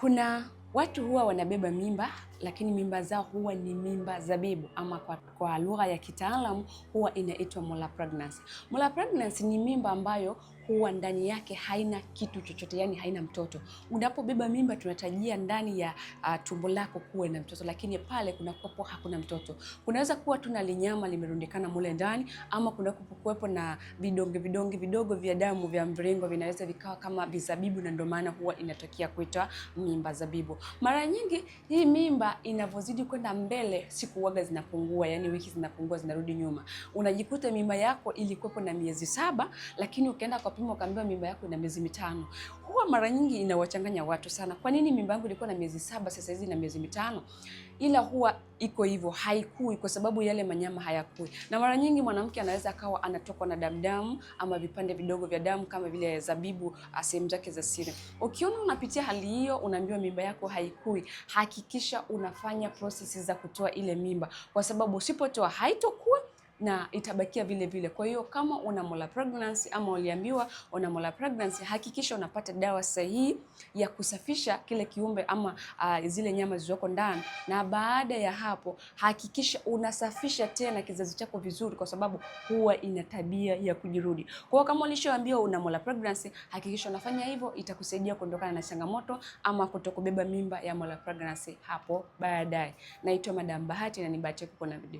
Kuna watu huwa wanabeba mimba, lakini mimba zao huwa ni mimba zabibu, ama kwa lugha ya kitaalamu huwa inaitwa molar pregnancy. Molar pregnancy ni mimba ambayo huwa ndani yake haina kitu chochote, yani haina mtoto. Unapobeba mimba tunatarajia ndani ya tumbo lako kuwe na mtoto, lakini pale kunakuwa hakuna mtoto. Kunaweza kuwa tu na linyama limerundikana mule ndani, ama kuna kuwepo na vidonge vidogo vya damu vya mviringo vinaweza vikawa kama vizabibu, na ndio maana huwa inatokea kuitwa mimba zabibu. Mara nyingi hii mimba inavyozidi kwenda mbele, siku huwaga zinapungua, yani wiki zinapungua, zinarudi nyuma. Unajikuta mimba yako ilikuwepo na miezi 7, lakini ukaenda kwa pimo ukaambiwa mimba yako ina miezi 5. Huwa mara nyingi inawachanganya watu sana. Kwa nini mimba yangu ilikuwa na miezi 7 sasa hizi na miezi 5? Ila huwa iko hivyo, haikui kwa sababu yale manyama hayakui. Na mara nyingi mwanamke anaweza akawa anatokwa na damu ama vipande vidogo vya damu kama vile zabibu sehemu zake za siri. Ukiona unapitia hali hiyo, unaambiwa mimba yako haikui, hakikisha unafanya processes za kutoa ile mimba, kwa sababu usipotoa haitokua na itabakia vile vile. Kwa hiyo kama una molar pregnancy ama uliambiwa una molar pregnancy, hakikisha unapata dawa sahihi ya kusafisha kile kiumbe ama zile nyama zilizoko ndani, na baada ya hapo hakikisha unasafisha tena kizazi chako vizuri, kwa sababu huwa ina tabia ya kujirudi. Kwa hiyo kama ulishoambiwa una molar pregnancy, hakikisha unafanya hivyo, itakusaidia kuondokana na changamoto ama kutokubeba mimba ya molar pregnancy hapo baadaye. Naitwa Madam Bahati na ni bahati kukuona video.